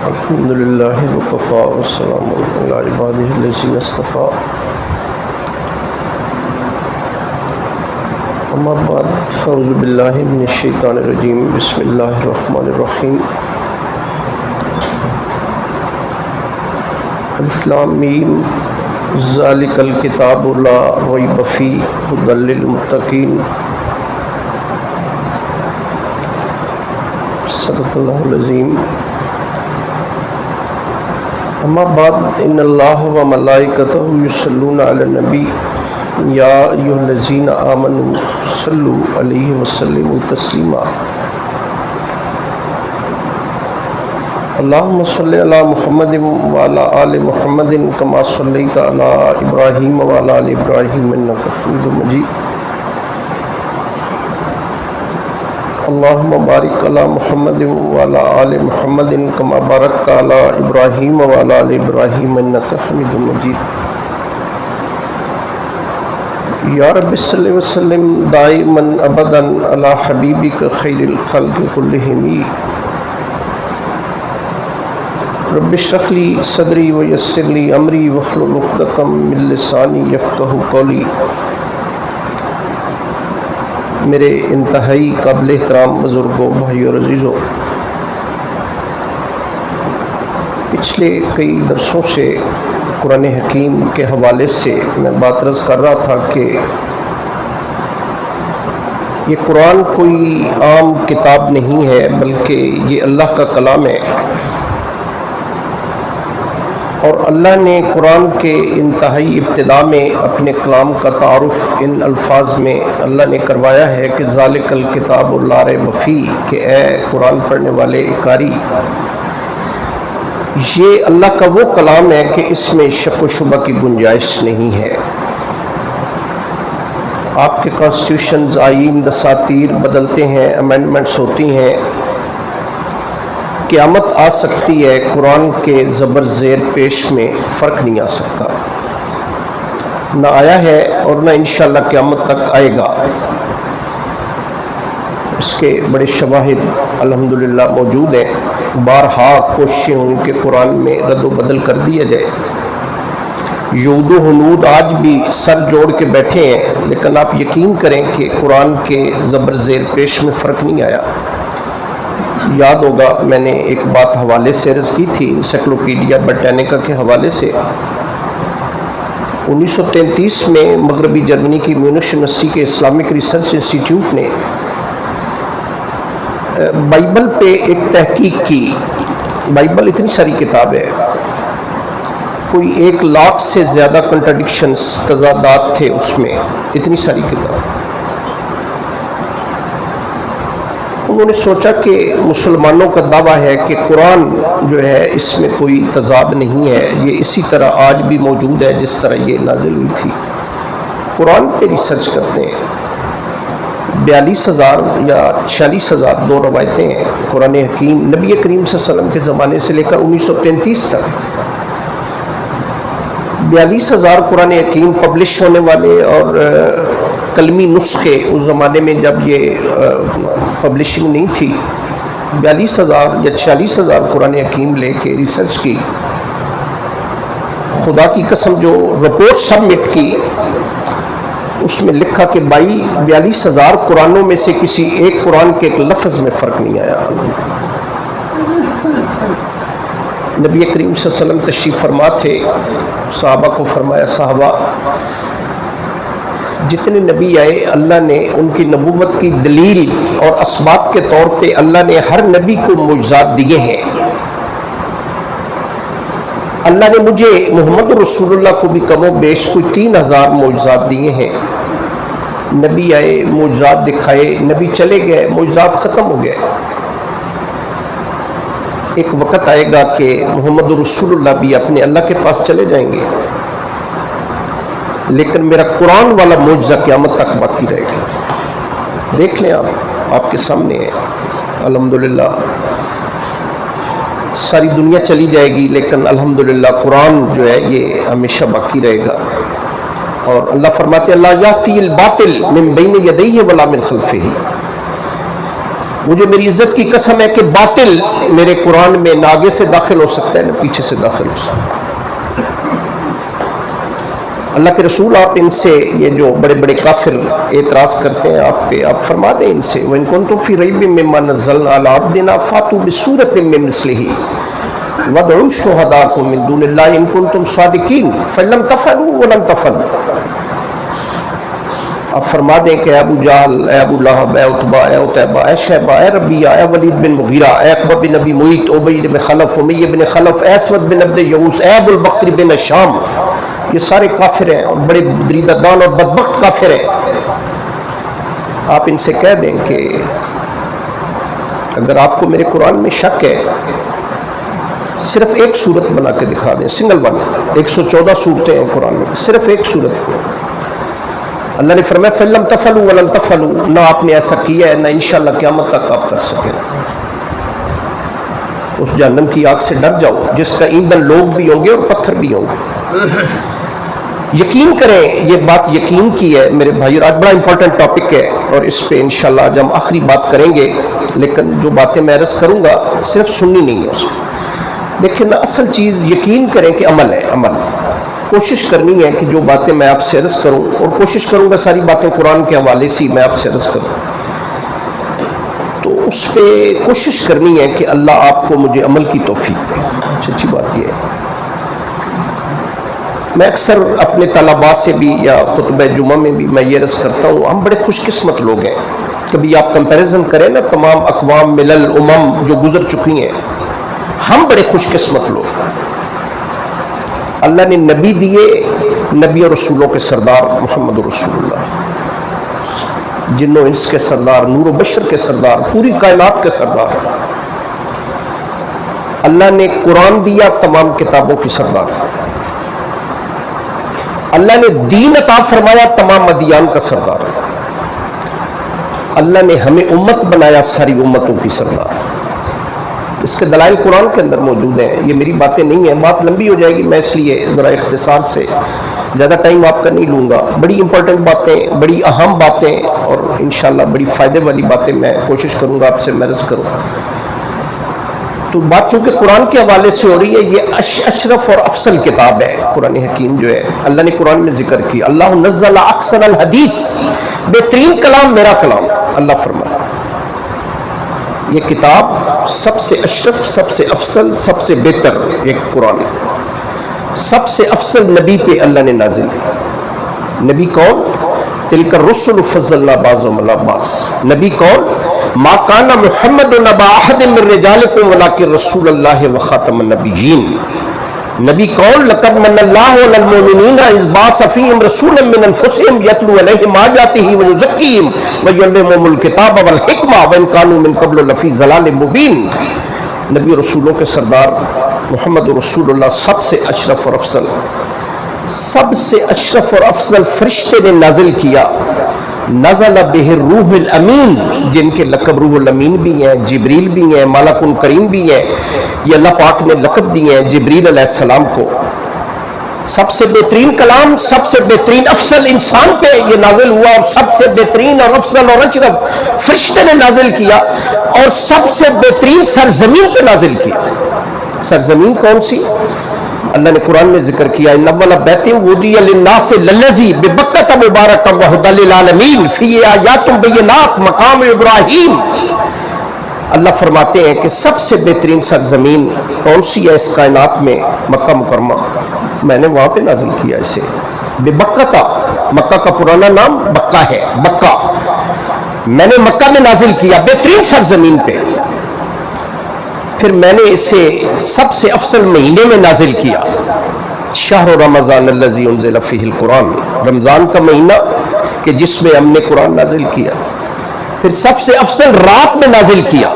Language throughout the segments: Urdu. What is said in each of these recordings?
الحمد للہ وکفیٰ والسلام علی عبادہ الذین اصطفیٰ اما بعد فاعوذ باللہ من الشیطان الرجیم بسم اللہ الرحمن الرحیم الف لام میم ذالک الکتاب لا ریب فیہ ھدی للمتقین صدق اللہ العظیم اما بعد ان اللہ و ملائکتہ یصلون علی النبی یا ایھا الذین آمنوا صلوا علیہ وسلموا تسلیما اللہم صلی علی محمد وعلی آل محمد کما صلیت علی ابراہیم وعلی آل ابراہیم انک حمید مجید اللہم بارک علی محمد وعلی آل محمد کما بارکت علی ابراہیم وعلی آل ابراہیم انک حمید مجید یا رب صلی وسلم دائما ابدا علی حبیبک خیر الخلق کلہم رب اشرح لی صدری ویسر لی امری واحلل عقدۃ من لسانی یفقہوا قولی میرے انتہائی قابل احترام بزرگوں بھائیو اور عزیزوں، پچھلے کئی درسوں سے قرآن حکیم کے حوالے سے میں بات عرض کر رہا تھا کہ یہ قرآن کوئی عام کتاب نہیں ہے بلکہ یہ اللہ کا کلام ہے، اور اللہ نے قرآن کے انتہائی ابتدا میں اپنے کلام کا تعارف ان الفاظ میں اللہ نے کروایا ہے کہ ذالک الکتاب لا ریب فیہ، کہ اے قرآن پڑھنے والے قاری، یہ اللہ کا وہ کلام ہے کہ اس میں شک و شبہ کی گنجائش نہیں ہے۔ آپ کے کانسٹیٹیوشنز، آئین، دساتیر بدلتے ہیں، امینڈمنٹس ہوتی ہیں، قیامت آ سکتی ہے، قرآن کے زبر زیر پیش میں فرق نہیں آ سکتا، نہ آیا ہے اور نہ انشاءاللہ قیامت تک آئے گا۔ اس کے بڑے شواہد الحمدللہ موجود ہیں، بارہا کوششیں ان کے قرآن میں رد و بدل کر دیا جائے۔ یہود و ہنود آج بھی سر جوڑ کے بیٹھے ہیں، لیکن آپ یقین کریں کہ قرآن کے زبر زیر پیش میں فرق نہیں آیا۔ یاد ہوگا میں نے ایک بات حوالے سے عرض کی تھی، انسائکلوپیڈیا برٹینیکا کے حوالے سے۔ 1933 میں مغربی جرمنی کی میونخ یونیورسٹی کے اسلامک ریسرچ انسٹیٹیوٹ نے بائبل پہ ایک تحقیق کی۔ بائبل اتنی ساری کتاب ہے، کوئی 1 لاکھ سے زیادہ کنٹرڈکشنز، تضادات تھے اس میں، اتنی ساری کتاب۔ انہوں نے سوچا کہ مسلمانوں کا دعویٰ ہے کہ قرآن جو ہے اس میں کوئی تضاد نہیں ہے، یہ اسی طرح آج بھی موجود ہے جس طرح یہ نازل ہوئی تھی۔ قرآن پہ ریسرچ کرتے ہیں، 42,000 یا 46,000 2 روایتیں ہیں۔ قرآن حکیم نبی کریم صلی اللہ علیہ وسلم کے زمانے سے لے کر 1933 تک 42,000 قرآن حکیم پبلش ہونے والے، اور کلمی نسخے اس زمانے میں جب یہ پبلشنگ نہیں تھی، 42,000 یا 46,000 قرآن حکیم لے کے ریسرچ کی۔ خدا کی قسم جو رپورٹ سبمٹ کی اس میں لکھا کہ 42,000 قرآنوں میں سے کسی ایک قرآن کے ایک لفظ میں فرق نہیں آیا۔ نبی کریم صلی اللہ علیہ وسلم تشریف فرما تھے، صحابہ کو فرمایا، صحابہ جتنے نبی آئے اللہ نے ان کی نبوت کی دلیل اور اثبات کے طور پہ اللہ نے ہر نبی کو معجزات دیے ہیں۔ اللہ نے مجھے محمد رسول اللہ کو بھی کم و بیش کوئی 3,000 معجزات دیے ہیں۔ نبی آئے، معجزات دکھائے، نبی چلے گئے، معجزات ختم ہو گئے۔ ایک وقت آئے گا کہ محمد رسول اللہ بھی اپنے اللہ کے پاس چلے جائیں گے، لیکن میرا قرآن والا معجزہ قیامت تک باقی رہے گا۔ دیکھ لیں آپ کے سامنے ہے، الحمدللہ ساری دنیا چلی جائے گی لیکن الحمدللہ قرآن جو ہے یہ ہمیشہ باقی رہے گا۔ اور اللہ فرماتے اللہ یاتی الباطل من بین یدیہ ولا من خلفہ، مجھے میری عزت کی قسم ہے کہ باطل میرے قرآن میں نہ آگے سے داخل ہو سکتا ہے نہ پیچھے سے داخل ہو سکتا ہے۔ اللہ کے رسول آپ ان سے یہ جو بڑے بڑے کافر اعتراض کرتے ہیں آپ پہ، آپ فرما دیں ان سے وَإِن كُنتُمْ فِي رَيْبٍ مِّمَّا نَزَّلْنَا عَلَىٰ عَبْدِنَا فَأْتُوا بِسُورَةٍ مِّن مِّثْلِهِ وَادْعُوا شُهَدَاءَكُم مِّن دُونِ اللَّهِ إِن كُنتُمْ صَادِقِينَ فَإِن لَّمْ تَفْعَلُوا وَلَن تَفْعَلُوا۔ آپ فرما دیں کہ اے ابو جہل، اے ابو لہب، اے عتبہ، اے عتیبہ، اے شیبہ، اے ربیہ، اے ولید بن مغیرہ، اے عقبہ بن ابی معیط، ابی بن خلف، امیہ بن خلف، اے اسود بن عبد یغوث، اے ابو البختر بن شام، یہ سارے کافر ہیں اور بڑے دریدہ دان اور بدبخت کافر ہیں۔ آپ ان سے کہہ دیں کہ اگر آپ کو میرے قرآن میں شک ہے صرف ایک صورت بنا کے دکھا دیں، سنگل ون، 114 صورتیں ہیں قرآن میں، صرف ایک صورت۔ اللہ نے فرمایا فَإِن لَّمْ تَفْعَلُوا وَلَن تَفْعَلُوا، نہ آپ نے ایسا کیا ہے نہ انشاءاللہ قیامت تک آپ کر سکیں۔ اس جہنم کی آگ سے ڈر جاؤ جس کا ایندھن لوگ بھی ہوں گے اور پتھر بھی ہوں گے۔ یقین کریں، یہ بات یقین کی ہے میرے بھائی، آج بڑا امپورٹنٹ ٹاپک ہے اور اس پہ انشاءاللہ آج ہم آخری بات کریں گے، لیکن جو باتیں میں عرض کروں گا صرف سننی نہیں ہے اس کو۔ دیکھیں نا، اصل چیز یقین کریں کہ عمل ہے، عمل۔ کوشش کرنی ہے کہ جو باتیں میں آپ سے عرض کروں، اور کوشش کروں گا ساری باتیں قرآن کے حوالے سے میں آپ سے عرض کروں، تو اس پہ کوشش کرنی ہے کہ اللہ آپ کو مجھے عمل کی توفیق دے۔ سچی بات یہ ہے، میں اکثر اپنے طلباء سے بھی یا خطبہ جمعہ میں بھی میں یہ عرض کرتا ہوں، ہم بڑے خوش قسمت لوگ ہیں۔ کبھی آپ کمپیریزن کریں نا تمام اقوام، ملل، جو گزر چکی ہیں، ہم بڑے خوش قسمت لوگ۔ اللہ نے نبی دیے، نبی اور رسولوں کے سردار محمد رسول اللہ، جنوں انس کے سردار، نور و بشر کے سردار، پوری کائنات کے سردار۔ اللہ نے قرآن دیا، تمام کتابوں کی سردار۔ اللہ نے دین عطا فرمایا، تمام ادیان کا سردار۔ اللہ نے ہمیں امت بنایا، ساری امتوں کی سردار۔ اس کے دلائل قرآن کے اندر موجود ہیں، یہ میری باتیں نہیں ہیں، بات لمبی ہو جائے گی، میں اس لیے ذرا اختصار سے زیادہ ٹائم آپ کا نہیں لوں گا۔ بڑی امپورٹنٹ باتیں، بڑی اہم باتیں اور انشاءاللہ بڑی فائدے والی باتیں میں کوشش کروں گا آپ سے عرض کروں۔ تو بات چونکہ قرآن کے حوالے سے ہو رہی ہے، یہ اشرف اور افضل کتاب ہے قرآن حکیم جو ہے، اللہ نے قرآن میں ذکر کی، اللہ نزل احسن الحدیث، بہترین کلام میرا کلام، اللہ فرمایا یہ کتاب سب سے اشرف، سب سے افضل، سب سے بہتر ایک قرآن، سب سے افضل نبی پہ اللہ نے نازل۔ نبی کون؟ تلک الرسل فضلنا بعضهم علی بعض۔ نبی کون؟ ما کان محمد نبا احد من رجالکم ولکن رسول اللہ وخاتم النبیین۔ نبی کون؟ لقد من اللہ علی المؤمنین اذ بعث فیہم رسولا من انفسہم یتلو علیہم آیاتہ ویزکیہم ویعلمہم الکتاب والحکمہ وان کانوا من قبل لفی ضلال مبین۔ نبی رسولوں کے سردار محمد رسول اللہ سب سے اشرف اور افضل، سب سے اشرف اور افضل فرشتے نے نازل کیا۔ نزل بہ الروح الامین، جن کے لقب روح الامین بھی ہیں، جبریل بھی ہیں، ملک کریم بھی ہیں، یہ اللہ پاک نے لقب دیے ہیں جبریل علیہ السلام کو۔ سب سے بہترین کلام، سب سے بہترین افضل انسان پہ یہ نازل ہوا، اور سب سے بہترین اور افضل اور اشرف فرشتے نے نازل کیا، اور سب سے بہترین سرزمین پہ نازل کیا۔ سرزمین کون سی؟ اللہ نے قرآن میں ذکر کیا، ان اول بیت وضع للناس للذی ببکۃ مبارکا وہدی للعالمین فیہ آیات بینات مقام ابراہیم۔ اللہ فرماتے ہیں کہ سب سے بہترین سرزمین کون سی ہے اس کائنات میں؟ مکہ مکرمہ، میں نے وہاں پہ نازل کیا اسے۔ ببکۃ، مکہ کا پرانا نام بکہ ہے، بکہ، میں نے مکہ میں نازل کیا، بہترین سرزمین پہ۔ پھر میں نے اسے سب سے افضل مہینے میں نازل کیا، شہر رمضان الذی انزل فیہ القرآن، رمضان کا مہینہ کہ جس میں ہم نے قرآن نازل کیا۔ پھر سب سے افضل رات میں نازل کیا،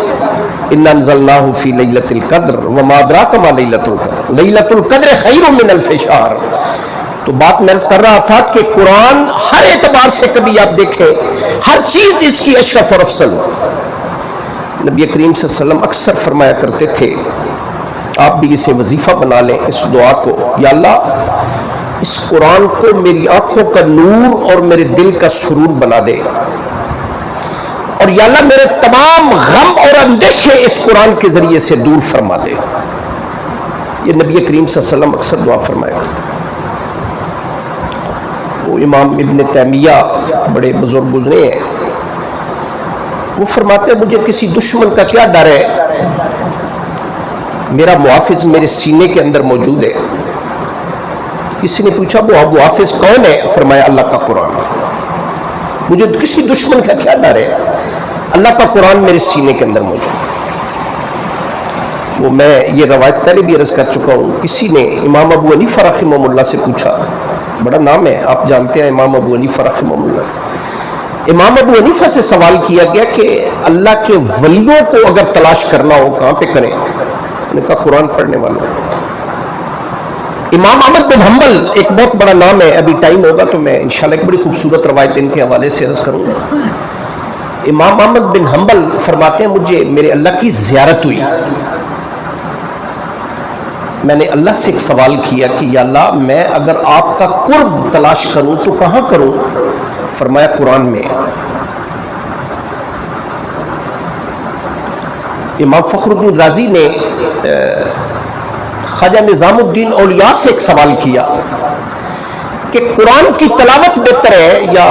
انا انزلناہ فی لیلۃ القدر وما ادراک ما لیلۃ القدر، لیلۃ القدر خیر من الف شہر۔ تو بات میں عرض کر رہا تھا کہ قرآن ہر اعتبار سے کبھی آپ دیکھیں، ہر چیز اس کی اشرف اور افضل۔ نبی کریم صلی اللہ علیہ وسلم اکثر فرمایا کرتے تھے، آپ بھی اسے وظیفہ بنا لیں اس دعا کو، یا اللہ اس قرآن کو میری آنکھوں کا نور اور میرے دل کا سرور بنا دے، اور یا اللہ میرے تمام غم اور اندیشے اس قرآن کے ذریعے سے دور فرما دے. یہ نبی کریم صلی اللہ علیہ وسلم اکثر دعا فرمایا کرتے. وہ امام ابن تیمیہ بڑے بزرگ گزرے ہیں، وہ فرماتے ہیں مجھے کسی دشمن کا کیا ڈر ہے، میرا محافظ میرے سینے کے اندر موجود ہے. کسی نے پوچھا وہ محافظ کون ہے؟ فرمایا اللہ کا قرآن. مجھے کسی دشمن کا کیا ڈر ہے، اللہ کا قرآن میرے سینے کے اندر موجود ہے. وہ میں یہ روایت پہلے بھی عرض کر چکا ہوں. کسی نے امام ابو حنیفہ رحمہ اللہ سے پوچھا، بڑا نام ہے آپ جانتے ہیں امام ابو حنیفہ رحمہ اللہ. امام ابو حنیفہ سے سوال کیا گیا کہ اللہ کے ولیوں کو اگر تلاش کرنا ہو کہاں پہ کریں؟ نے کہا قرآن پڑھنے والوں. امام احمد بن حنبل ایک بہت بڑا نام ہے، ابھی ٹائم ہوگا تو میں انشاءاللہ ایک بڑی خوبصورت روایت ان کے حوالے سے عرض کروں گا. امام احمد بن حنبل فرماتے ہیں مجھے میرے اللہ کی زیارت ہوئی، میں نے اللہ سے ایک سوال کیا کہ یا اللہ میں اگر آپ کا قرب تلاش کروں تو کہاں کروں؟ فرمایا قرآن میں. امام فخر الدین رازی نے خواجہ نظام الدین اولیاء سے ایک سوال کیا کہ قرآن کی تلاوت بہتر ہے یا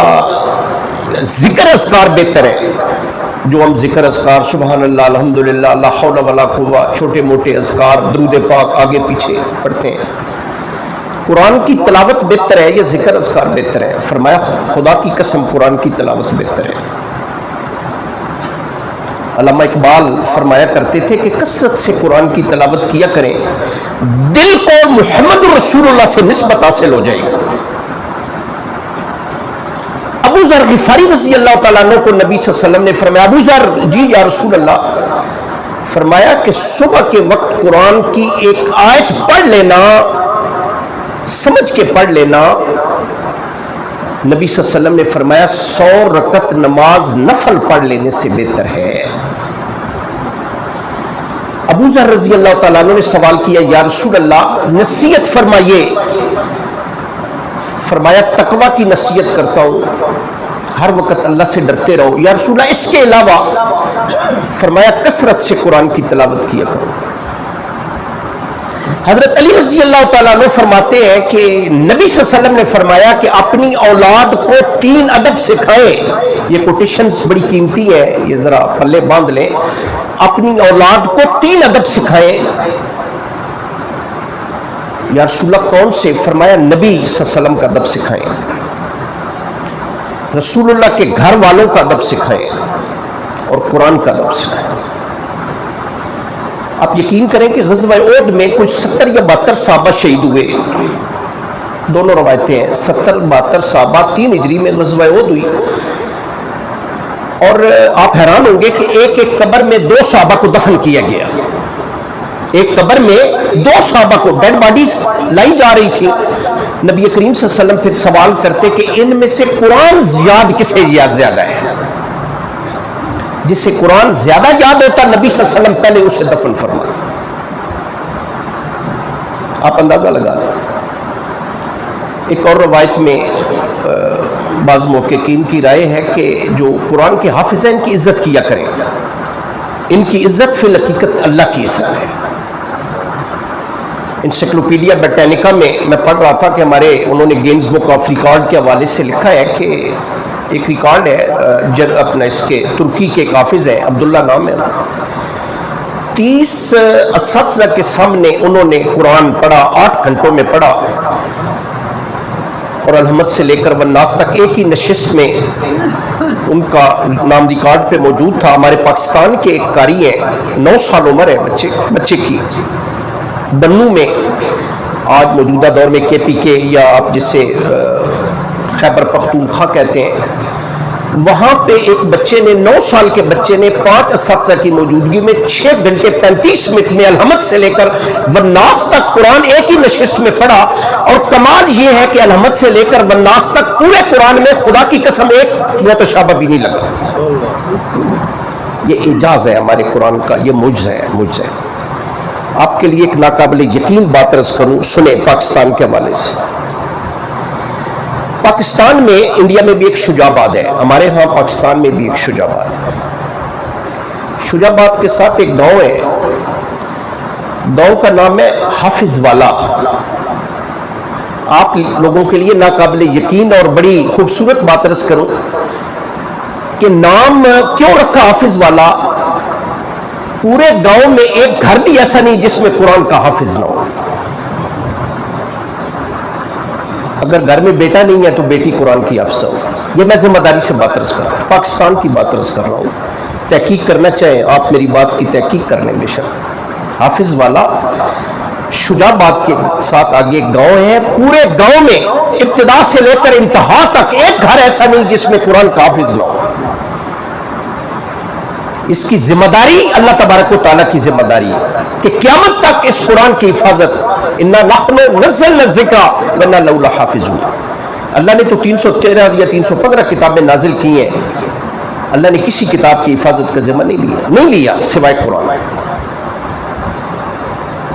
ذکر اذکار بہتر ہے؟ جو ہم ذکر اذکار سبحان اللہ الحمدللہ لا حول ولا قوہ چھوٹے موٹے اذکار درود پاک آگے پیچھے پڑھتے ہیں، قرآن کی تلاوت بہتر ہے یا ذکر اذکار بہتر ہے؟ فرمایا خدا کی قسم قرآن کی تلاوت بہتر ہے. علامہ اقبال فرمایا کرتے تھے کہ کثرت سے قرآن کی تلاوت کیا کریں، دل کو محمد رسول اللہ سے نسبت حاصل ہو جائے گی. ابو ذر غفاری رضی اللہ تعالیٰ عنہ کو نبی صلی اللہ علیہ وسلم نے فرمایا ابو ذر جی یا رسول اللہ، فرمایا کہ صبح کے وقت قرآن کی ایک آیت پڑھ لینا، سمجھ کے پڑھ لینا. نبی صلی اللہ علیہ وسلم نے فرمایا 100 رکعت نماز نفل پڑھ لینے سے بہتر ہے. ابو ذر رضی اللہ تعالیٰ عنہ نے سوال کیا یا رسول اللہ نصیحت فرمائیے. فرمایا تقوی کی نصیحت کرتا ہوں، ہر وقت اللہ سے ڈرتے رہو. یا رسول اللہ اس کے علاوہ؟ فرمایا کثرت سے قرآن کی تلاوت کیا کرو. حضرت علی رضی اللہ تعالیٰ عنہ فرماتے ہیں کہ نبی صلی اللہ علیہ وسلم نے فرمایا کہ اپنی اولاد کو 3 ادب سکھائیں. یہ کوٹیشنز بڑی قیمتی ہیں، یہ ذرا پلے باندھ لیں. اپنی اولاد کو 3 ادب سکھائیں. یا رسول اللہ کون سے؟ فرمایا نبی صلی اللہ علیہ وسلم کا ادب سکھائیں، رسول اللہ کے گھر والوں کا ادب سکھائیں اور قرآن کا ادب سکھائیں. آپ یقین کریں کہ غزوہ احد میں کچھ 70 یا 72 صحابہ شہید ہوئے. دونوں روایتیں ہیں، 70-72 صحابہ 3 ہجری میں غزوہ احد ہوئی. اور آپ حیران ہوں گے کہ ایک ایک قبر میں 2 صحابہ کو دفن کیا گیا. ایک قبر میں 2 صحابہ کو ڈیڈ باڈیز لائی جا رہی تھی. نبی کریم صلی اللہ علیہ وسلم پھر سوال کرتے کہ ان میں سے قرآن یاد کسے یاد زیادہ ہے؟ جس سے قرآن زیادہ یاد ہوتا نبی صلی اللہ علیہ وسلم پہلے اسے دفن فرماتے. آپ اندازہ لگا لیں. ایک اور روایت میں بعض محققین کی رائے ہے کہ جو قرآن کے حافظ ہیں ان کی عزت کیا کریں. ان کی عزت فی الحقیقت اللہ کی عزت ہے. انسائکلوپیڈیا برٹینیکا میں پڑھ رہا تھا کہ ہمارے انہوں نے گینز بک آف ریکارڈ کے حوالے سے لکھا ہے کہ ایک ریکارڈ ہے اپنا اس کے ترکی کے ایک حافظ ہیں عبداللہ نام ہے، 30 اساتذہ کے سامنے انہوں نے قرآن پڑھا، 8 گھنٹوں میں پڑھا اور الحمد سے لے کر والناس تک ایک ہی نشست میں. ان کا نام ریکارڈ پہ موجود تھا. ہمارے پاکستان کے ایک قاری ہیں، 9 سال عمر ہے بچے کی، بنو میں آج موجودہ دور میں KPK یا آپ جسے خیبر پختونخوا کہتے ہیں، وہاں پہ ایک بچے نے 9 سال کے بچے نے 5 اساتذہ کی موجودگی میں 6 گھنٹے 35 منٹ میں الحمد سے لے کر والناس تک قرآن ایک ہی نشست میں پڑھا. اور کمال یہ ہے کہ الحمد سے لے کر والناس تک پورے قرآن میں خدا کی قسم ایک متشابہ بھی نہیں لگا. یہ اعجاز ہے ہمارے قرآن کا، یہ معجزہ ہے. آپ کے لیے ایک ناقابل یقین بات عرض کروں، سنیں پاکستان کے حوالے سے. پاکستان میں، انڈیا میں بھی ایک شجاعباد ہے، ہمارے ہاں پاکستان میں بھی ایک شجاعباد ہے۔ شجاعباد کے ساتھ ایک گاؤں ہے، گاؤں کا نام ہے حافظ والا۔ آپ لوگوں کے لیے ناقابل یقین اور بڑی خوبصورت بات عرض کروں کہ نام کیوں رکھا حافظ والا؟ پورے گاؤں میں ایک گھر بھی ایسا نہیں جس میں قرآن کا حافظ نہ ہو۔ اگر گھر میں بیٹا نہیں ہے تو بیٹی قرآن کی حافظہ ہو۔ یہ میں ذمہ داری سے بات عرض کر رہا ہوں، پاکستان کی بات عرض کر رہا ہوں۔ تحقیق کرنا چاہیں آپ میری بات کی تحقیق کر لیں بے شک۔ حافظ والا شجاعباد کے ساتھ آگے ایک گاؤں ہے، پورے گاؤں میں ابتدا سے لے کر انتہا تک ایک گھر ایسا نہیں جس میں قرآن کا حافظ نہ ہو۔ اس کی ذمہ داری اللہ تبارک و تعالیٰ کی ذمہ داری ہے کہ قیامت تک اس قرآن کی حفاظت، انا نحن نزلنا الذکر وانا لہ لحافظون۔ اللہ نے تو 313 یا 315 کتابیں نازل کی ہیں، اللہ نے کسی کتاب کی حفاظت کا ذمہ نہیں لیا سوائے قرآن۔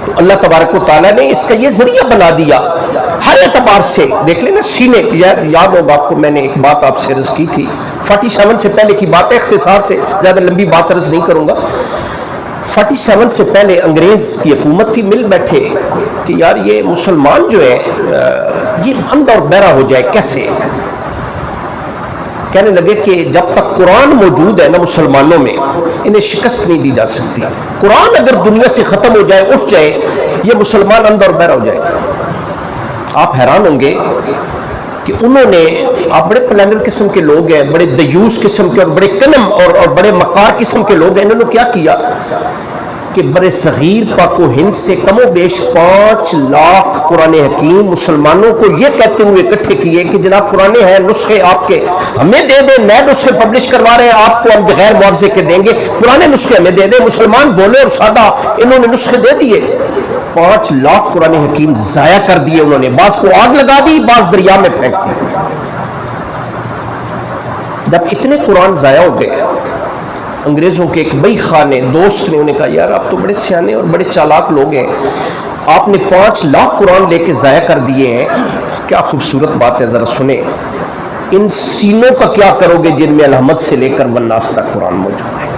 تو اللہ تبارک و تعالیٰ نے اس کا یہ ذریعہ بنا دیا ہر اعتبار سے۔ دیکھ لیں نا سینے، یاد ہوگا آپ کو میں نے ایک بات آپ سے عرض کی تھی، 47 سے پہلے کی بات ہے، اختصار سے زیادہ لمبی بات عرض نہیں کروں گا۔ 47 سے پہلے انگریز کی حکومت تھی، مل بیٹھے کہ یار یہ مسلمان جو ہے یہ اندھا اور بہرا ہو جائے کیسے؟ کہنے لگے کہ جب تک قرآن موجود ہے نا مسلمانوں میں، انہیں شکست نہیں دی جا سکتی۔ قرآن اگر دنیا سے ختم ہو جائے، اٹھ جائے، یہ مسلمان اندھا اور بہرا ہو جائے۔ آپ حیران ہوں گے کہ انہوں نے، آپ بڑے پلانر قسم کے لوگ ہیں، بڑے دیوس قسم کے اور بڑے کنم اور بڑے مکار قسم کے لوگ ہیں، انہوں نے کیا کیا کہ برے صغیر پاک و ہند سے کم و بیش 5 لاکھ قرآن حکیم مسلمانوں کو یہ کہتے ہوئے اکٹھے کیے کہ جناب قرآن ہے، نسخے آپ کے ہمیں دے دیں، نئے نسخے پبلش کروا رہے ہیں، آپ کو ہم بغیر معاوضے کے دیں گے، پرانے نسخے ہمیں دے دیں۔ مسلمان بولے اور سادہ انہوں نے نسخے دے دیے۔ 5 لاکھ قرآن حکیم ضائع کر دیے انہوں نے، بعض کو آگ لگا دی، بعض دریا میں پھینک دی۔ جب اتنے قرآن ضائع ہو گئے، انگریزوں کے ایک بئی خان نے، دوست نے، انہیں کہا یار آپ تو بڑے سیانے اور بڑے چالاک لوگ ہیں، آپ نے 5 لاکھ قرآن لے کے ضائع کر دیے ہیں، کیا خوبصورت بات ہے، ذرا سنیں۔ ان سینوں کا کیا کرو گے جن میں الحمد سے لے کر والناس تک قرآن موجود ہے؟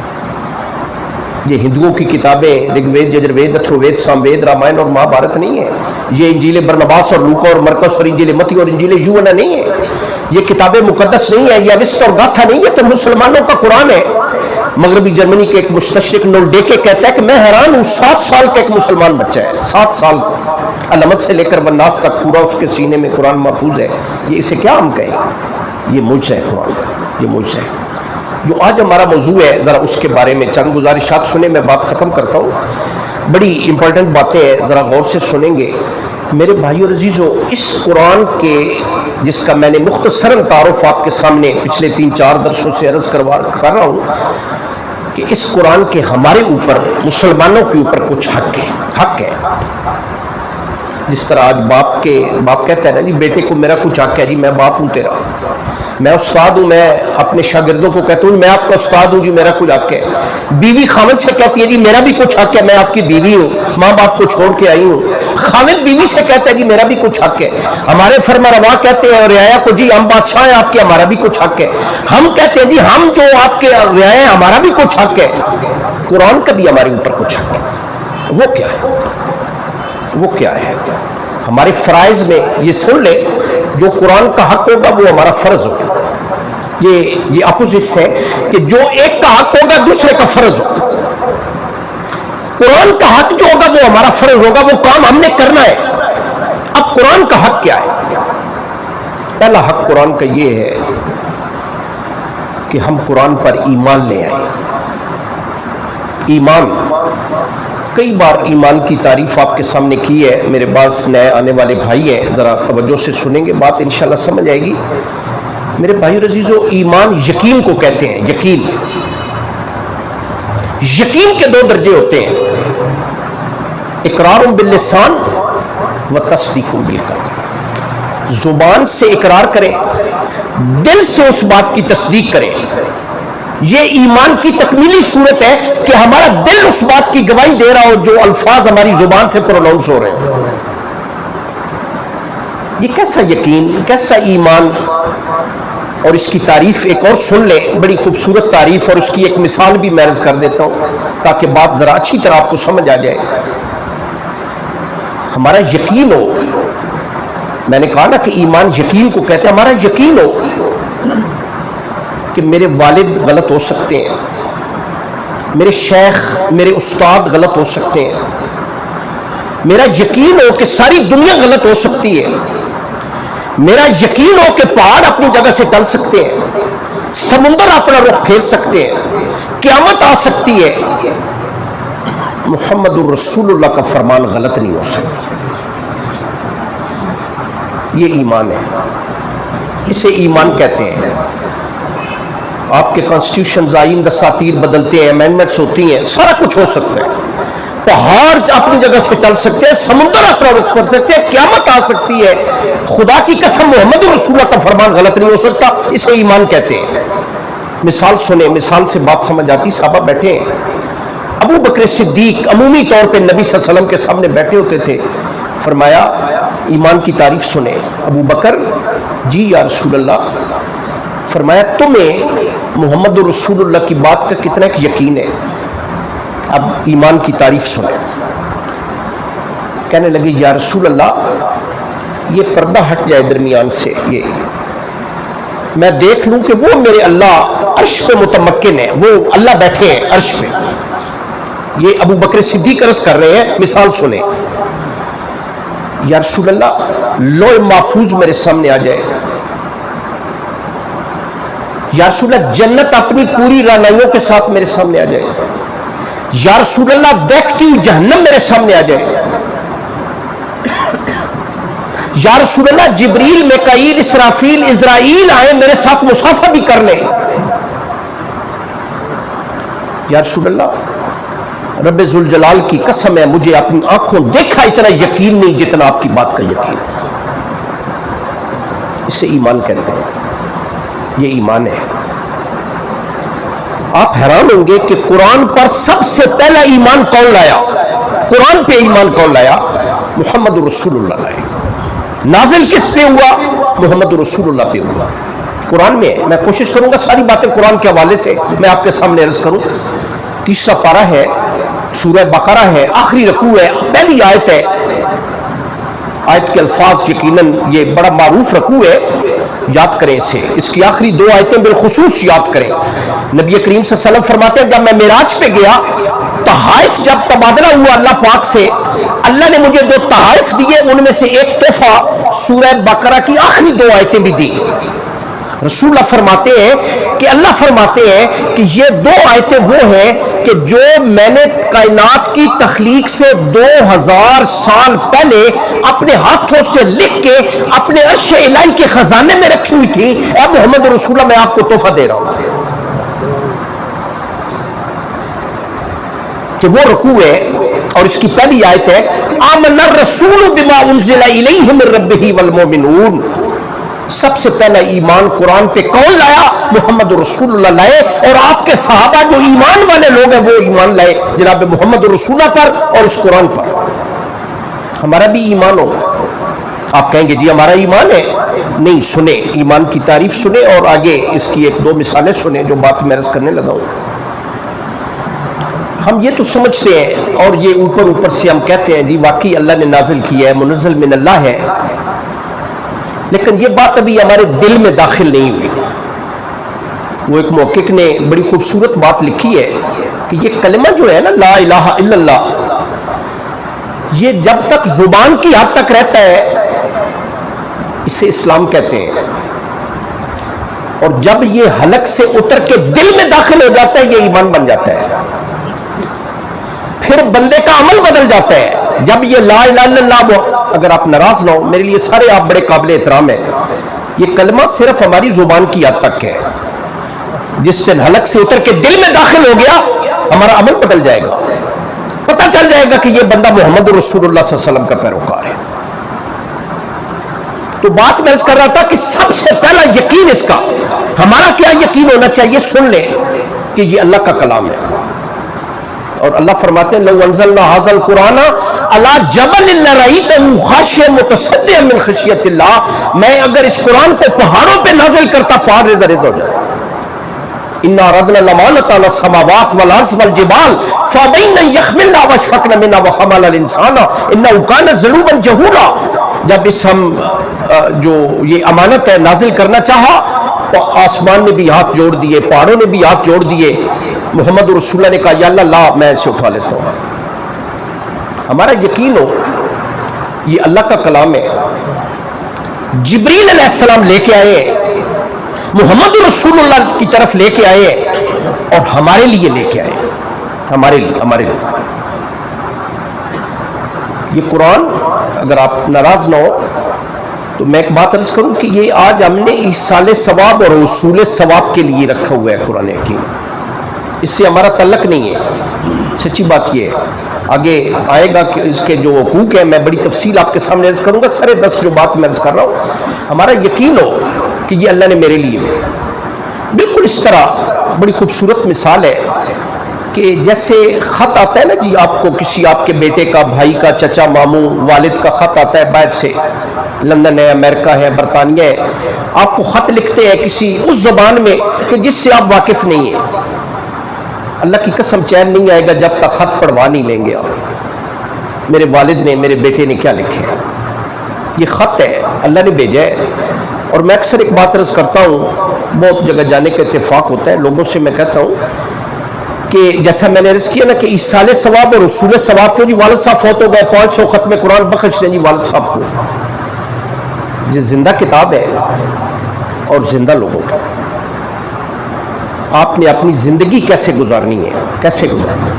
یہ ہندوؤں کی کتابیں رگ وید، یجروید، اتھروید، ساموید، رامائن اور مہابھارت نہیں ہے۔ یہ انجیل برنباس اور لوکا اور مرکس اور انجیل متی اور انجیل یوحنا نہیں ہے۔ یہ کتابیں مقدس نہیں ہے، یہ اوسط اور گاتھا نہیں ہے، تو مسلمانوں کا قرآن ہے۔ مغربی جرمنی کے ایک مستشرق نولڈیکے کہتا ہے کہ میں حیران ہوں، 7 سال کا ایک مسلمان بچہ ہے، 7 سال کا، علامت سے لے کر والناس تک پورا اس کے سینے میں قرآن محفوظ ہے۔ یہ اسے کیا ہم کہیں؟ یہ معجزہ ہے قرآن کا، یہ معجزہ ہے۔ جو آج ہمارا موضوع ہے، ذرا اس کے بارے میں چند گزارشات سنیں، میں بات ختم کرتا ہوں۔ بڑی امپورٹنٹ باتیں ہیں، ذرا غور سے سنیں گے میرے بھائیو اور عزیزو۔ اس قرآن کے، جس کا میں نے مختصراً تعارف آپ کے سامنے پچھلے 3-4 درسوں سے عرض کر رہا ہوں کہ اس قرآن کے ہمارے اوپر، مسلمانوں کے اوپر کچھ حق ہے۔ جس طرح آج باپ کہتا ہے نا جی بیٹے کو میرا کچھ حق ہے، جی میں باپ ہوں تیرا، میں استاد ہوں، میں اپنے شاگردوں کو کہتا ہوں میں آپ کا استاد ہوں، جی میرا کچھ حق ہے۔ بیوی خاوند سے کہتی ہے جی میرا بھی کچھ حق ہے، میں آپ کی بیوی ہوں، ماں باپ کو چھوڑ کے آئی ہوں۔ خاوند بیوی سے کہتا ہے جی میرا بھی کچھ حق ہے۔ ہمارے فرما روا کہتے ہیں اور رعایا کو جی ہم بادشاہ ہیں آپ کے، ہمارا بھی کچھ حق ہے۔ ہم کہتے ہیں جی ہم جو آپ کے رعایا ہیں ہمارا بھی کچھ حق ہے۔ قرآن کا بھی ہمارے اوپر کچھ حق ہے۔ وہ کیا ہے؟ وہ کیا ہے؟ ہمارے فرائض میں یہ سن لے، جو قرآن کا حق ہوگا وہ ہمارا فرض ہوگا۔ یہ اپوزٹس ہے کہ جو ایک کا حق ہوگا دوسرے کا فرض ہوگا۔ قرآن کا حق جو ہوگا وہ ہمارا فرض ہوگا، وہ کام ہم نے کرنا ہے۔ اب قرآن کا حق کیا ہے؟ پہلا حق قرآن کا یہ ہے کہ ہم قرآن پر ایمان لے آئیں۔ ایمان، کئی بار ایمان کی تعریف آپ کے سامنے کی ہے، میرے پاس نئے آنے والے بھائی ہیں، ذرا توجہ سے سنیں گے، بات انشاءاللہ سمجھ آئے گی۔ میرے بھائی عزیزو، ایمان یقین کو کہتے ہیں۔ یقین کے 2 درجے ہوتے ہیں، اقرار باللسان و تصدیق بالقلب۔ زبان سے اقرار کریں، دل سے اس بات کی تصدیق کریں۔ یہ ایمان کی تکمیلی صورت ہے کہ ہمارا دل اس بات کی گواہی دے رہا ہو جو الفاظ ہماری زبان سے پروناؤنس ہو رہے ہیں۔ یہ کیسا یقین، کیسا ایمان، اور اس کی تعریف ایک اور سن لیں، بڑی خوبصورت تعریف، اور اس کی ایک مثال بھی میں عرض کر دیتا ہوں تاکہ بات ذرا اچھی طرح آپ کو سمجھ آ جائے۔ ہمارا یقین ہو، میں نے کہا نا کہ ایمان یقین کو کہتے ہیں، ہمارا یقین ہو کہ میرے والد غلط ہو سکتے ہیں، میرے شیخ، میرے استاد غلط ہو سکتے ہیں، میرا یقین ہو کہ ساری دنیا غلط ہو سکتی ہے، میرا یقین ہو کہ پہاڑ اپنی جگہ سے ٹل سکتے ہیں، سمندر اپنا رخ پھیر سکتے ہیں، قیامت آ سکتی ہے، محمد الرسول اللہ کا فرمان غلط نہیں ہو سکتا۔ یہ ایمان ہے، اسے ایمان کہتے ہیں۔ آپ کے کانسٹیٹیوشنز، آئین، دساتیر بدلتے ہیں، امینڈمنٹس ہوتی ہیں، سارا کچھ ہو سکتا ہے، پہاڑ اپنی جگہ سے ٹل سکتے ہیں، سمندر اپنا رخ کر سکتے ہیں، قیامت آ سکتی ہے، خدا کی قسم محمد رسول اللہ کا فرمان غلط نہیں ہو سکتا، اسے ایمان کہتے ہیں۔ مثال سنیں، مثال سے بات سمجھ آتی۔ صحابہ بیٹھے ہیں، ابو بکر صدیق عمومی طور پہ نبی صلی اللہ علیہ وسلم کے سامنے بیٹھے ہوتے تھے، فرمایا ایمان کی تعریف سنیں۔ ابو بکر، جی یا رسول اللہ۔ فرمایا تمہیں محمد رسول اللہ کی بات کا کتنا ایک یقین ہے؟ اب ایمان کی تعریف سنیں۔ کہنے لگے یا رسول اللہ یہ پردہ ہٹ جائے درمیان سے، یہ میں دیکھ لوں کہ وہ میرے اللہ عرش پہ متمکن ہے، وہ اللہ بیٹھے ہیں عرش پہ۔ یہ ابو بکر صدیق عرض کر رہے ہیں، مثال سنیں۔ یا رسول اللہ لوح محفوظ میرے سامنے آ جائے، یا رسول اللہ جنت اپنی پوری رعنائیوں کے ساتھ میرے سامنے آ جائے، یا رسول اللہ دیکھتی ہوئی جہنم میرے سامنے آ جائے، یا رسول اللہ جبریل، میکائیل، اسرافیل، اسرائیل آئے میرے ساتھ مصافحہ بھی کر لیں، یا رسول اللہ رب ذوالجلال کی قسم ہے مجھے اپنی آنکھوں دیکھا اتنا یقین نہیں جتنا آپ کی بات کا یقین۔ اسے ایمان کہتے ہیں، یہ ایمان ہے۔ آپ حیران ہوں گے کہ قرآن پر سب سے پہلا ایمان کون لایا؟ قرآن پہ ایمان کون لایا؟ محمد رسول اللہ لائے۔ نازل کس پہ ہوا؟ محمد رسول اللہ پہ ہوا۔ قرآن میں ہے، میں کوشش کروں گا ساری باتیں قرآن کے حوالے سے میں آپ کے سامنے عرض کروں۔ 3 پارہ ہے، سورہ بقرہ ہے، آخری رکوع ہے، پہلی آیت ہے۔ آیت کے الفاظ یقیناً یہ بڑا معروف رکوع ہے، یاد کریں اسے، اس کی آخری 2 آیتیں بالخصوص یاد کریں۔ نبی کریم صلی اللہ علیہ وسلم فرماتے ہیں جب میں معراج پہ گیا، تحائف جب تبادلہ ہوا اللہ پاک سے، اللہ نے مجھے جو تحائف دیے ان میں سے ایک تحفہ سورہ بقرہ کی آخری 2 آیتیں بھی دی۔ رسول اللہ فرماتے ہیں کہ اللہ فرماتے ہیں کہ یہ 2 آیتیں وہ ہیں کہ جو میں نے کائنات کی تخلیق سے 2000 سال پہلے اپنے ہاتھوں سے لکھ کے اپنے عرش الہی کے خزانے میں رکھی ہوئی تھی، اے محمد رسول اللہ میں آپ کو تحفہ دے رہا ہوں۔ کہ وہ رکوع ہے اور اس کی پہلی آیت ہے آمن الرسول بما انزل الیہ من ربہ والمؤمنون۔ سب سے پہلا ایمان قرآن پہ کون لایا؟ محمد رسول اللہ لائے، اور آپ کے صحابہ جو ایمان والے لوگ ہیں وہ ایمان لائے جناب محمد رسول اللہ پر اور اس قرآن پر۔ ہمارا بھی ایمان ہو۔ آپ کہیں گے جی ہمارا ایمان ہے، نہیں، سنیں ایمان کی تعریف سنیں اور آگے اس کی 1-2 مثالیں سنیں جو بات میں عرض کرنے لگا ہوں۔ ہم یہ تو سمجھتے ہیں اور یہ اوپر سے ہم کہتے ہیں جی واقعی اللہ نے نازل کیا ہے، منزل من اللہ ہے، لیکن یہ بات ابھی ہمارے دل میں داخل نہیں ہوئی۔ وہ ایک محقق نے بڑی خوبصورت بات لکھی ہے کہ یہ کلمہ جو ہے نا لا الہ الا اللہ، یہ جب تک زبان کی حد تک رہتا ہے اسے اسلام کہتے ہیں، اور جب یہ حلق سے اتر کے دل میں داخل ہو جاتا ہے یہ ایمان بن جاتا ہے، پھر بندے کا عمل بدل جاتا ہے۔ جب یہ لا الہ الا اللہ، اگر آپ ناراض نہ ہو، میرے لیے سارے آپ بڑے قابل احترام ہیں، یہ کلمہ صرف ہماری زبان کی حد تک ہے، جس دن حلق سے اتر کے دل میں داخل ہو گیا ہمارا عمل بدل جائے گا، پتہ چل جائے گا کہ یہ بندہ محمد رسول اللہ صلی اللہ علیہ وسلم کا پیروکار ہے۔ تو بات میں عرض کر رہا تھا کہ سب سے پہلا یقین اس کا ہمارا کیا یقین ہونا چاہیے؟ سن لیں کہ یہ اللہ کا کلام ہے، اور اللہ فرماتے ہیں لو انزلنا ھذا القرآن علی جبل لرأیتہ خاشعا متصدعا من خشیۃ اللہ، میں اگر اس قرآن کو پہاڑوں پہ نازل کرتا پہاڑ ریزہ ریزہ ہو جائے. انا عرضنا الامانۃ علی السماوات والارض والجبال فابین ان یحملنها واشفقن منها وحملها الانسان انه کان ظلوما جہولا. جب اس ہم جو یہ امانت ہے نازل کرنا چاہا تو آسمان نے بھی ہاتھ جوڑ دیے، پہاڑوں نے بھی ہاتھ جوڑ دیے. محمد رسول اللہ نے کہا یا اللہ لا میں اسے اٹھا لیتا ہوں. ہمارا یقین ہو یہ اللہ کا کلام ہے. جبریل علیہ السلام لے کے آئے، محمد رسول اللہ کی طرف لے کے آئے اور ہمارے لیے لے کے آئے، ہمارے لیے. یہ قرآن اگر آپ ناراض نہ ہو تو میں ایک بات عرض کروں کہ یہ آج ہم نے ایصال ثواب اور حصول ثواب کے لیے رکھا ہوا ہے قرآن حکیم. اس سے ہمارا تعلق نہیں ہے. سچی بات یہ ہے، آگے آئے گا کہ اس کے جو حقوق ہیں میں بڑی تفصیل آپ کے سامنے عرض کروں گا. سارے 10 جو بات میں عرض کر رہا ہوں ہمارا یقین ہو کہ یہ اللہ نے میرے لیے بالکل اس طرح بڑی خوبصورت مثال ہے کہ جیسے خط آتا ہے نا جی، آپ کو کسی آپ کے بیٹے کا، بھائی کا، چچا، ماموں، والد کا خط آتا ہے باہر سے، لندن ہے، امریکہ ہے، برطانیہ ہے، آپ کو خط لکھتے ہیں کسی اس زبان میں کہ جس سے آپ واقف نہیں ہیں. اللہ کی قسم چین نہیں آئے گا جب تک خط پڑھوا نہیں لیں گے آپ. میرے والد نے، میرے بیٹے نے کیا لکھے ہے، یہ خط ہے اللہ نے بھیجا ہے. اور میں اکثر ایک بات عرض کرتا ہوں، بہت جگہ جانے کا اتفاق ہوتا ہے، لوگوں سے میں کہتا ہوں کہ جیسا میں نے عرض کیا نا کہ ایصال ثواب اور حصول ثواب کے جی والد صاحب فوت ہو گئے، 500 ختم قرآن بخش دیں جی والد صاحب کو. یہ زندہ کتاب ہے اور زندہ لوگوں کا. آپ نے اپنی زندگی کیسے گزارنی ہے، کیسے گزارنی ہے.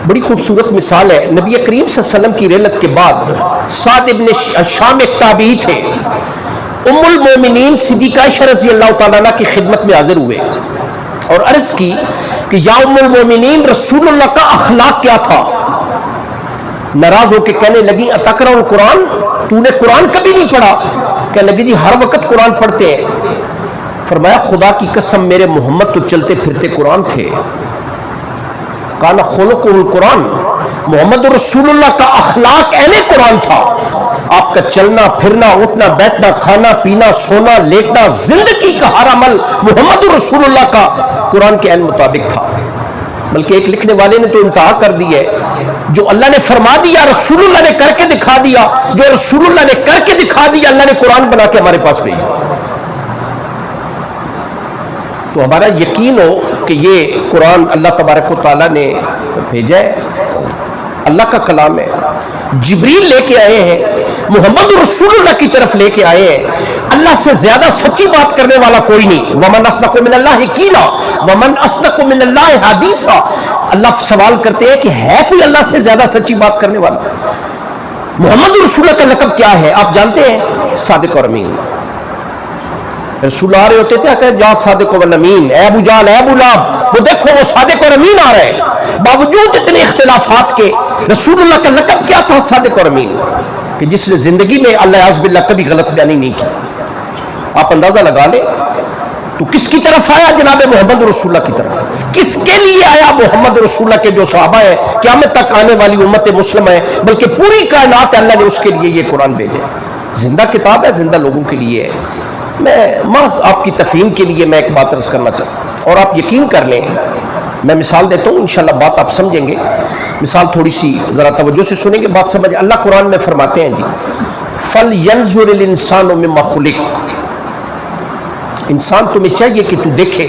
بڑی خوبصورت مثال ہے. نبی کریم صلی اللہ علیہ وسلم کی رحلت کے بعد سعد ابن شام ایک تابعی تھے، ام المومنین صدیقہ عائشہ رضی اللہ تعالیٰ عنہ کی خدمت میں حاضر ہوئے اور عرض کی کہ یا ام المومنین رسول اللہ کا اخلاق کیا تھا. ناراض ہو کے کہنے لگی اتقرأ القرآن، تو نے قرآن کبھی نہیں پڑھا؟ کہنے لگی جی ہر وقت قرآن پڑھتے ہیں. فرمایا خدا کی قسم میرے محمد تو چلتے پھرتے قرآن تھے. کانا خلقہ القرآن، محمد رسول اللہ کا اخلاق عین قرآن تھا. آپ کا چلنا پھرنا، اٹھنا بیٹھنا، کھانا پینا، سونا لیٹنا، زندگی کا ہر عمل محمد رسول اللہ کا قرآن کے عین مطابق تھا. بلکہ ایک لکھنے والے نے تو انتہا کر دی ہے، جو اللہ نے فرما دیا رسول اللہ نے کر کے دکھا دیا، جو رسول اللہ نے کر کے دکھا دیا اللہ نے قرآن بنا کے ہمارے پاس بھیج دیا. تو ہمارا یقین ہو کہ یہ قرآن اللہ تبارک و تعالیٰ نے بھیجا ہے، اللہ کا کلام ہے. جبریل لے کے آئے ہیں، محمد رسول اللہ کی طرف لے کے آئے ہیں. اللہ سے زیادہ سچی بات کرنے والا کوئی نہیں. ومن اصدق من اللہ قیلا ومن اصدق من اللہ حدیثا. اللہ سوال کرتے ہیں کہ ہے کوئی اللہ سے زیادہ سچی بات کرنے والا؟ محمد رسول اللہ کا لقب کیا ہے آپ جانتے ہیں؟ صادق اور امین. رسول آ رہے ہوتے تھے کہ جا صادق و امین، اے ابو جہل، اے ابو لہب، وہ دیکھو وہ صادق اور امین آ رہے ہیں. باوجود اتنے اختلافات کے رسول اللہ کا لقب کیا تھا؟ صادق اور امین. کہ جس نے زندگی میں اللہ عز باللہ کبھی غلط بیانی نہیں کی. آپ اندازہ لگا لیں تو کس کی طرف آیا؟ جناب محمد رسول اللہ کی طرف. کس کے لیے آیا؟ محمد رسول اللہ کے جو صحابہ ہیں، قیامت تک آنے والی امت مسلمہ ہے، بلکہ پوری کائنات اللہ نے اس کے لیے یہ قرآن بھیجا. زندہ کتاب ہے، زندہ لوگوں کے لیے ہے. میں محض آپ کی تفہیم کے لیے میں ایک بات عرض کرنا چاہتا ہوں اور آپ یقین کر لیں. میں مثال دیتا ہوں، انشاءاللہ بات آپ سمجھیں گے. مثال تھوڑی سی ذرا توجہ سے سنیں گے، بات سمجھ. اللہ قرآن میں فرماتے ہیں جی فَلْيَنْظُرِ الْإِنسَانُ مِمَّا خُلِقَ. انسان تمہیں چاہیے کہ تو دیکھے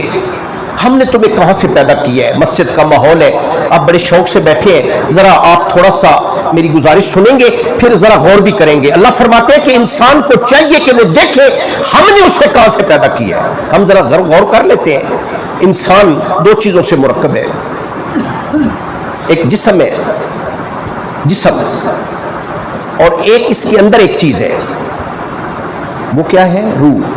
ہم نے تمہیں کہاں سے پیدا کیا ہے. مسجد کا ماحول ہے، آپ بڑے شوق سے بیٹھے ہیں، ذرا آپ تھوڑا سا میری گزارش سنیں گے پھر ذرا غور بھی کریں گے. اللہ فرماتے ہیں کہ انسان کو چاہیے کہ وہ دیکھے ہم نے اسے کہاں سے پیدا کیا ہے. ہم ذرا غور کر لیتے ہیں. انسان 2 چیزوں سے مرکب ہے. ایک جسم ہے، جسم، اور ایک اس کے اندر ایک چیز ہے، وہ کیا ہے؟ روح.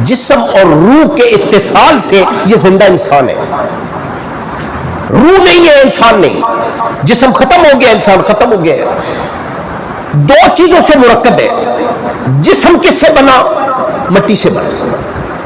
جسم اور روح کے اتصال سے یہ زندہ انسان ہے. روح نہیں ہے انسان نہیں. جسم ختم ہو گیا، انسان ختم ہو گیا. 2 چیزوں سے مرکب ہے. جسم کس سے بنا؟ مٹی سے بنا.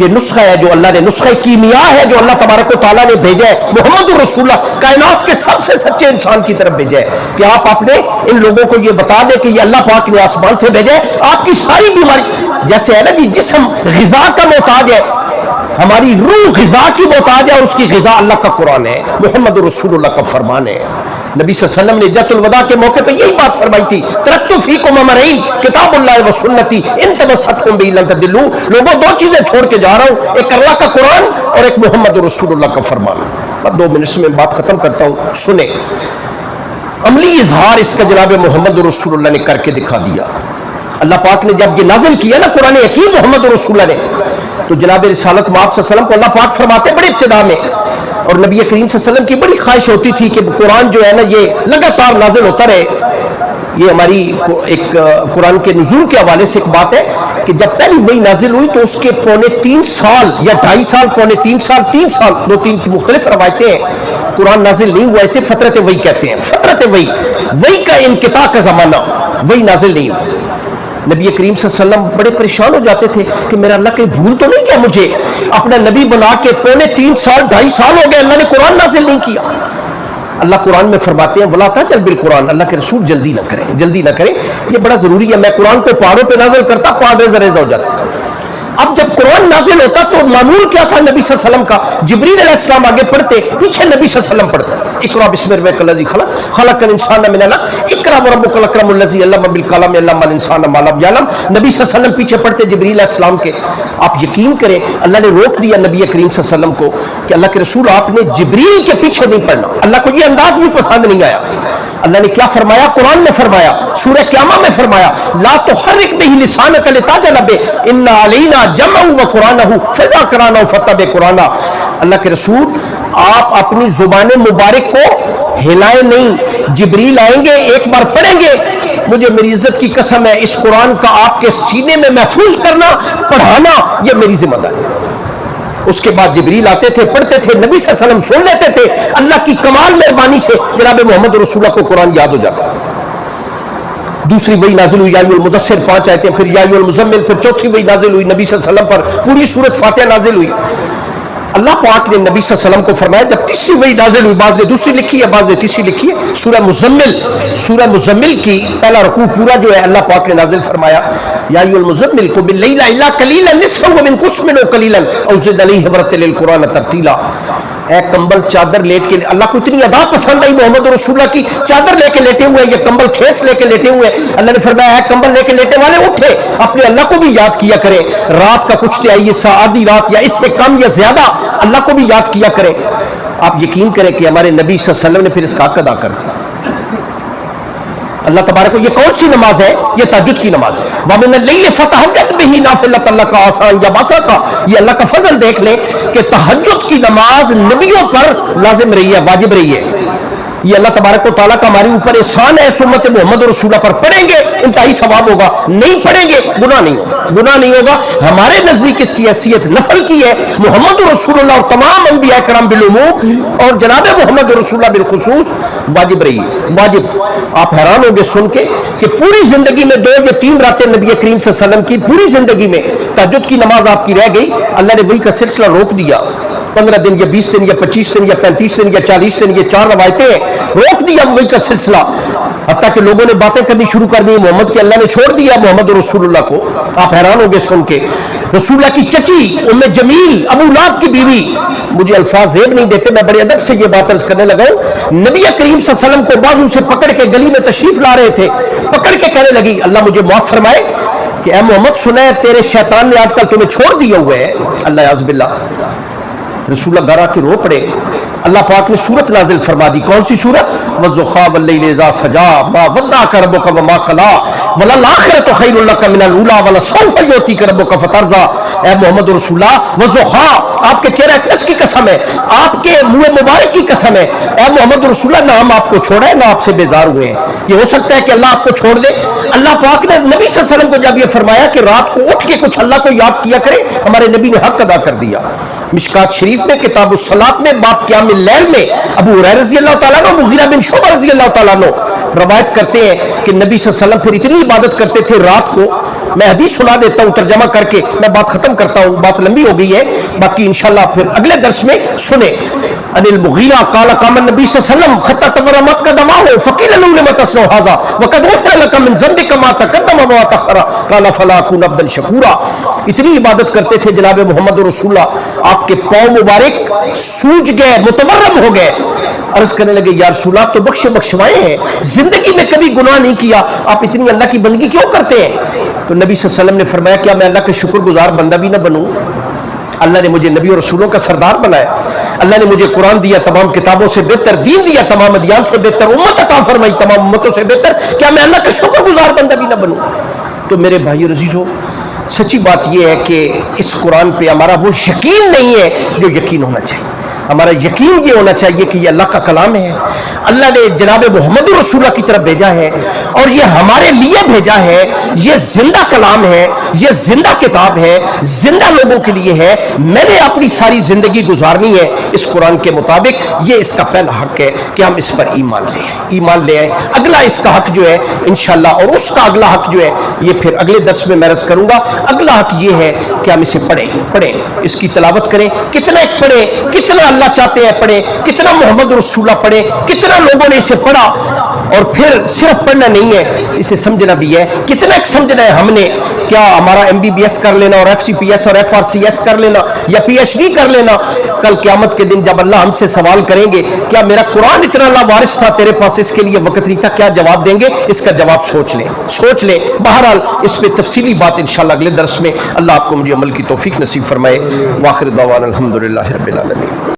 یہ نسخہ ہے جو اللہ نے, نسخہ کیمیا ہے جو اللہ تبارک و تعالیٰ نے بھیجا ہے, محمد رسول اللہ کائنات کے سب سے سچے انسان کی طرف بھیجا ہے کہ آپ اپنے ان لوگوں کو یہ بتا دیں کہ یہ اللہ پاک نے آسمان سے بھیجا ہے. آپ کی ساری بیماری جیسے ہے نا جی, جسم غذا کا محتاج ہے, ہماری روح غذا کی محتاج ہے, اور اس کی غذا اللہ کا قرآن ہے, محمد رسول اللہ کا فرمان ہے. نبی صلی اللہ علیہ وسلم نے حجۃ الوداع کے موقع پہ یہی بات فرمائی تھی, ترکت فیکم امرین کتاب اللہ و سنتی ان تمسکتم بہ لن تضلوا. لوگوں دو چیزیں چھوڑ کے جا رہا ہوں, ایک اللہ کا قرآن اور ایک محمد رسول اللہ کا فرمان. میں 2 منٹ میں بات ختم کرتا ہوں, سنیں. عملی اظہار اس کا جناب محمد رسول اللہ نے کر کے دکھا دیا. اللہ پاک نے جب یہ نازل کیا نا قرآن حکیم محمد رسول اللہ نے, تو جناب رسالت مآب صلی اللہ علیہ وسلم کو اللہ پاک فرماتے بڑے ابتدا میں, اور نبی کریم صلی اللہ علیہ وسلم کی بڑی خواہش ہوتی تھی کہ قرآن جو ہے نا یہ لگاتار نازل ہوتا رہے. یہ ہماری ایک قرآن کے نزول کے حوالے سے ایک بات ہے کہ جب پہلی وحی نازل ہوئی تو اس کے 2.5 سال یا 2.5 سال, 2.5 سال, 3 سال, 2-3 مختلف روایتیں ہیں, قرآن نازل نہیں ہوا. اسے فترت وحی کہتے ہیں. فترت وحی, وحی کا انقطاع کا زمانہ, وحی نازل نہیں ہوا. نبی کریم صلی اللہ علیہ وسلم بڑے پریشان ہو جاتے تھے کہ میرا اللہ کہیں بھول تو نہیں کیا مجھے, اپنا نبی بنا کے 3 سال 2.5 سال ہو گئے, اللہ نے قرآن نازل نہیں کیا. اللہ قرآن میں فرماتے ہیں ولا تعجل بالقرآن, اللہ کے رسول جلدی نہ کریں, جلدی نہ کریں, یہ بڑا ضروری ہے. میں قرآن کو پہاڑوں پہ نازل کرتا, پہاڑ ریزہ ریزہ ہو جاتا. اب جب قرآن نازل ہوتا تو معمول کیا تھا نبی صلی اللہ علیہ وسلم کا, جبریل علیہ السلام آگے پڑھتے, پیچھے نبی صلی اللہ علیہ وسلم پڑھتے. اقرا بسم ربک الذی خلق خلق الانسان من علق اقرا وربک الاکرم الذی علم بالقلم علم الانسان ما لم یعلم. نبی صلی اللہ علیہ وسلم پیچھے پڑھتے جبریل علیہ السلام کے. آپ یقین کریں اللہ نے روک دیا نبی کریم صلی اللہ علیہ وسلم کو کہ اللہ کے رسول آپ نے جبریل کے پیچھے نہیں پڑھنا. اللہ کو یہ انداز بھی پسند نہیں آیا. اللہ نے کیا فرمایا, قرآن میں فرمایا, سورہ قیامہ میں فرمایا لا تحرک بہ لسانک لتعجل بہ ان علینا جمعہ و قرآنہ فاذا قرأناه فاتبع قرآنہ. اللہ کے رسول آپ اپنی زبان مبارک کو ہلائیں نہیں, جبریل آئیں گے ایک بار پڑھیں گے, مجھے میری عزت کی قسم ہے اس قرآن کا آپ کے سینے میں محفوظ کرنا, پڑھانا یہ میری ذمہ داری. اس کے بعد جبریل آتے تھے, پڑھتے تھے, نبی صلی اللہ علیہ وسلم سن لیتے تھے. اللہ کی کمال مہربانی سے جناب محمد رسول اللہ کو قرآن یاد ہو جاتا. دوسری وحی نازل ہوئی یا ایھا المدثر 5 آیتیں, پھر یا ایھا المزمل, پھر چوتھی وحی نازل ہوئی نبی صلی اللہ علیہ وسلم پر پوری سورۃ فاتحہ نازل ہوئی. اللہ پاک نے نبی صلی اللہ علیہ وسلم کو فرمایا جب تیسری وحی نازل ہوئی, بعض نے دوسری لکھی ہے, بعض نے تیسری لکھی ہے, سورہ مزمل, سورہ مزمل کی پہلا رکوع پورا جو ہے اللہ پاک نے نازل فرمایا یا ایھا المزمل قم اللیل الا قلیلا نصفہ وانقص منہ قلیلا او زد علیہ ورتل القرآن ترتیلا. اے کمبل چادر لیٹ کے, اللہ کو اتنی ادا پسند آئی محمد رسول اللہ کی, چادر لے کے لیٹے ہوئے, یہ کمبل کھیس لے کے لیٹے ہوئے. اللہ نے فرمایا اے کمبل لے کے لیٹے والے اٹھے, اپنے اللہ کو بھی یاد کیا کریں. رات کا کچھ تہائی حصہ, آدھی رات یا اس سے کم یا زیادہ اللہ کو بھی یاد کیا کریں. آپ یقین کریں کہ ہمارے نبی صلی اللہ علیہ وسلم نے پھر اس کا حق ادا کر دیا. اللہ تبارک کو, یہ کون سی نماز ہے؟ یہ تہجد کی نماز ہے. وَمِنَ اللَّيْلِ فَتَهَجَّدْ بِهِ نَافِلَةً لَكَ عَسَىٰ أَن يَبْعَثَكَ. یہ اللہ کا فضل دیکھ لیں کہ تہجد کی نماز نبیوں پر لازم رہی ہے, واجب رہی ہے. یہ اللہ تبارک و تعالیٰ کا ہمارے اوپر احسان ہے. سنت محمد رسول اللہ پر پڑھیں گے انتہائی ثواب ہوگا, نہیں پڑھیں گے گناہ نہیں ہوگا, گناہ نہیں ہوگا. ہمارے نزدیک اس کی حیثیت نفل کی ہے. محمد رسول اللہ اور تمام انبیاء کرام بالعموم اور جناب محمد رسول اللہ بالخصوص واجب رہی ہے, واجب. آپ حیران ہوں گے سن کے کہ پوری زندگی میں 2 یا 3 راتیں نبی کریم صلی اللہ علیہ وسلم کی پوری زندگی میں تہجد کی نماز آپ کی رہ گئی. اللہ نے وہی کا سلسلہ روک دیا. 15 دن یا 20 دن یا 25 دن یا 35 دن یا 40 دن, یہ 4 روایتیں روک دیا وہی کا سلسلہ. حتیٰ کہ لوگوں نے باتیں کرنی شروع کر دی محمد کے, اللہ نے چھوڑ دیا محمد رسول اللہ کو. آپ حیران ہوں گے سن کے. رسول اللہ کی چچی ام جمیل ابو لہب کی بیوی, مجھے الفاظ زیب نہیں دیتے, میں بڑے ادب سے یہ بات عرض کرنے لگا ہوں. نبی کریم صلی اللہ علیہ وسلم کو بازو سے پکڑ کے گلی میں تشریف لا رہے تھے, پکڑ کے کہنے لگی اللہ مجھے معاف فرمائے کہ اے محمد سنا ہے تیرے شیطان نے آج کل تمہیں چھوڑ دیا ہوا ہے. اللہ یعوذ باللہ. رسول اللہ گھر آ کے رو پڑے. اللہ پاک نے سورت نازل فرما دی. کون سی سورت؟ والضحیٰ واللیل اذا سجا ما ودعک ربک وما قلی وللآخرۃ خیر لک من الاولی ولسوف یعطیک ربک فترضی. اے محمد رسول اللہ, والضحیٰ, آپ کے چہرہ اقدس کی قسم ہے, آپ کے منہ مبارک کی قسم ہے. اے محمد رسول اللہ, نہ ہم آپ کو چھوڑا ہے نہ آپ سے بیزار ہوئے ہیں. یہ ہو سکتا ہے کہ اللہ آپ کو چھوڑ دے. اللہ پاک نے نبی صلی اللہ علیہ وسلم کو جب یہ فرمایا کہ رات کو اٹھ کے کچھ اللہ کو یاد کیا کرے, ہمارے نبی نے حق ادا کر دیا. مشکات شریف میں کتاب الصلاۃ میں باب قیام اللیل میں ابو ہریرہ رضی اللہ تعالیٰ عنہ, مغیرہ بن شعبہ رضی اللہ تعالیٰ عنہ روایت کرتے ہیں کہ نبی صلی اللہ علیہ وسلم پھر اتنی عبادت کرتے تھے رات کو, میں حدیث سنا دیتا ہوں ترجمہ کر کے, میں بات ختم کرتا ہوں, بات لمبی ہو گئی ہے, باقی انشاءاللہ پھر اگلے درس میں سنیں. ان المغیرہ قال قام النبی صلی اللہ علیہ وسلم حتی تورمت قدماه فقیل له لم تصنع هذا وقد غفر لك من ذنبك ما تقدم وما تأخر قال فلا اكون عبدا شکورا. اتنی عبادت کرتے تھے جناب محمد رسول اللہ, آپ کے پاؤں مبارک سوج گئے, متورم ہو گئے. عرض کرنے لگے یا رسول اللہ تو بخشوائے ہیں, زندگی میں کبھی گناہ نہیں کیا, آپ اتنی اللہ کی بندگی کیوں کرتے ہیں؟ تو نبی صلی اللہ علیہ وسلم نے فرمایا کیا میں اللہ کا شکر گزار بندہ بھی نہ بنوں؟ اللہ نے مجھے نبی اور رسولوں کا سردار بنایا, اللہ نے مجھے قرآن دیا, تمام کتابوں سے بہتر دین دیا, تمام ادیان سے بہتر امت عطا فرمائی, تمام امتوں سے بہتر, کیا میں اللہ کا شکر گزار بندہ بھی نہ بنوں؟ تو میرے بھائی اور عزیزو, سچی بات یہ ہے کہ اس قرآن پہ ہمارا وہ یقین نہیں ہے جو یقین ہونا چاہیے. ہمارا یقین یہ ہونا چاہیے کہ یہ اللہ کا کلام ہے, اللہ نے جناب محمد رسول اللہ کی طرف بھیجا ہے, اور یہ ہمارے لیے بھیجا ہے, یہ زندہ کلام ہے, یہ زندہ کتاب ہے, زندہ لوگوں کے لیے ہے. میں نے اپنی ساری زندگی گزارنی ہے اس قرآن کے مطابق, یہ اس کا پہلا حق ہے کہ ہم اس پر ایمان لے آئیں. اگلا اس کا حق جو ہے انشاءاللہ, اور اس کا اگلا حق جو ہے یہ پھر اگلے درس میں میں عرض کروں گا. اگلا حق یہ ہے کہ ہم اسے پڑھیں, اس کی تلاوت کریں. کتنا پڑھیں, کتنا اللہ چاہتے ہیں پڑھیں, کتنا محمد رسول اللہ پڑھیں, کتنا لوگوں نے اسے پڑھا, اور پھر صرف پڑھنا نہیں ہے, اسے سمجھنا بھی ہے. کتنا سمجھنا ہے ہم نے, کیا ہمارا MBBS کر لینا اور FCPS اور FRCS کر لینا یا PhD کر لینا, کل قیامت کے دن جب اللہ ہم سے سوال کریں گے کیا میرا قرآن اتنا لاوارث تھا تیرے پاس, اس کے لیے وقت نہیں تھا, کیا جواب دیں گے؟ اس کا جواب سوچ لیں. بہرحال اس پہ تفصیلی بات انشاءاللہ اگلے درس میں. اللہ آپ کو مجھے عمل کی توفیق نصیب فرمائے. واخر دعوانا الحمدللہ رب العالمین.